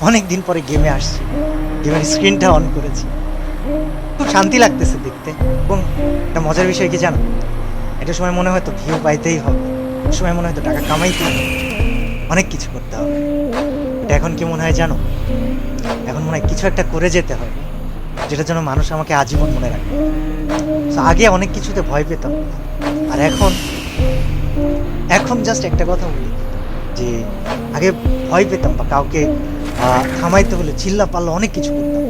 অনেক দিন পরে গেমে আসছি, গেমের স্ক্রিনটা অন করেছি, খুব শান্তি লাগতেছে দেখতে। এবং একটা মজার বিষয় কি জানো, একটা সময় মনে হয় তো ভিউ পাইতেই হবে, একটা সময় মনে হয় তো টাকা কামাইতেই হবে, অনেক কিছু করতে হবে। এটা এখন কি মনে হয় জানো, এখন মনে হয় কিছু একটা করে যেতে হবে যেটার জন্য মানুষ আমাকে আজীবন মনে রাখবে। আগে অনেক কিছুতে ভয় পেতাম, আর এখন জাস্ট একটা কথা বলি যে আগে ভয় পেতাম বা কাউকে থামাইতে হলে চিল্লা পাল্লা অনেক কিছু করতাম,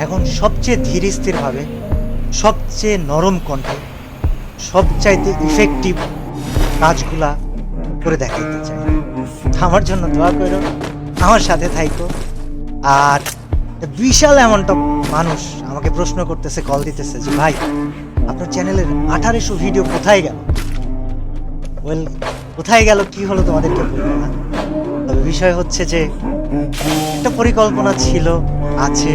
এখন সবচেয়ে ধীর স্থিরভাবে, সবচেয়ে নরম কণ্ঠে, সবচাইতে ইফেক্টিভ কাজগুলা করে দেখাইতে চাই। আমার জন্য দোয়া করো, আমার সাথে থাইকো। আর বিশাল অ্যামাউন্ট অফ মানুষ আমাকে প্রশ্ন করতেছে, কল দিতেছে যে ভাই আপনার চ্যানেলের 1800 ভিডিও কোথায় গেল। ওয়েল, কোথায় গেল কি হলো তোমাদেরকে বলবো না, তবে বিষয় হচ্ছে যে একটা পরিকল্পনা ছিল, আছে।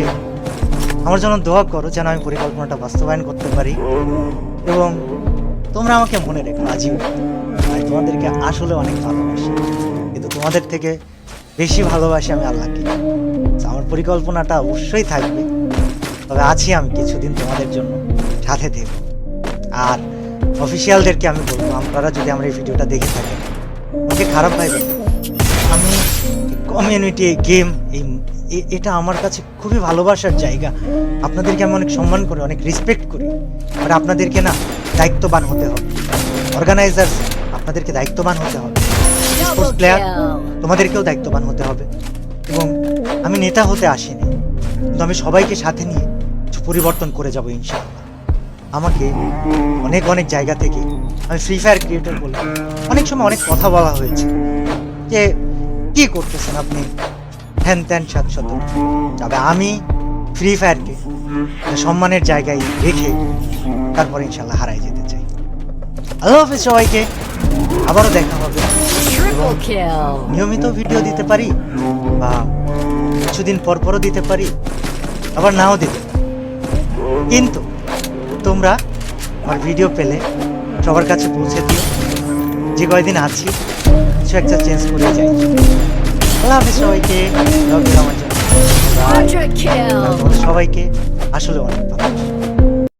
আমার জন্য দোয়া করো যেন আমি পরিকল্পনাটা বাস্তবায়ন করতে পারি এবং তোমরা আমাকে মনে রেখো আজীবন। আমি তোমাদেরকে আসলে অনেক ভালোবাসি, কিন্তু তোমাদের থেকে বেশি ভালোবাসি আমি আল্লাহকে। আমার পরিকল্পনাটা অবশ্যই থাকবে, তবে আছি আমি কিছুদিন তোমাদের জন্য সাথে দেব। আর অফিসিয়ালদেরকে আমি বলবো, আপনারা যদি আমরা এই ভিডিওটা দেখে থাকেন, আমাকে খারাপ ভাইবেন। আমি কমিউনিটি, গেম, এটা আমার কাছে খুবই ভালোবাসার জায়গা। আপনাদেরকে আমি অনেক সম্মান করি, অনেক রেসপেক্ট করি। আর আপনাদেরকে না দায়িত্ববান হতে হবে। অর্গানাইজার, আপনাদেরকে দায়িত্ববান হতে হবে। স্পোর্টস প্লেয়ার, তোমাদেরকেও দায়িত্ববান হতে হবে। এবং আমি নেতা হতে আসিনি, কিন্তু আমি সবাইকে সাথে নিয়ে কিছু পরিবর্তন করে যাব ইনশাআল্লাহ। আমাকে অনেক অনেক জায়গা থেকে, আমি ফ্রি ফায়ার ক্রিয়েটর বলে অনেক সময় অনেক কথা বলা হয়েছে যে কি করতেছেন আপনি, হ্যান ত্যান সাতশত। তবে আমি ফ্রি ফায়ারকে সম্মানের জায়গায় রেখে তারপর ইনশাল্লাহ হারাই যেতে চাই। আল্লাহ হাফেজ সবাইকে, আবারও দেখা হবে। নিয়মিত ভিডিও দিতে পারি বা কিছুদিন পর পরও দিতে পারি, আবার নাও দিতে পারি, কিন্তু তোমরা আমার ভিডিও পেলে সবার কাছে পৌঁছে দিও। যে কয়দিন আছি কিছু একটা চেঞ্জ করে যাই। আল্লাহ হাফেজ সবাইকে, আমার জন্য সবাইকে আসলে অনেক ভালো।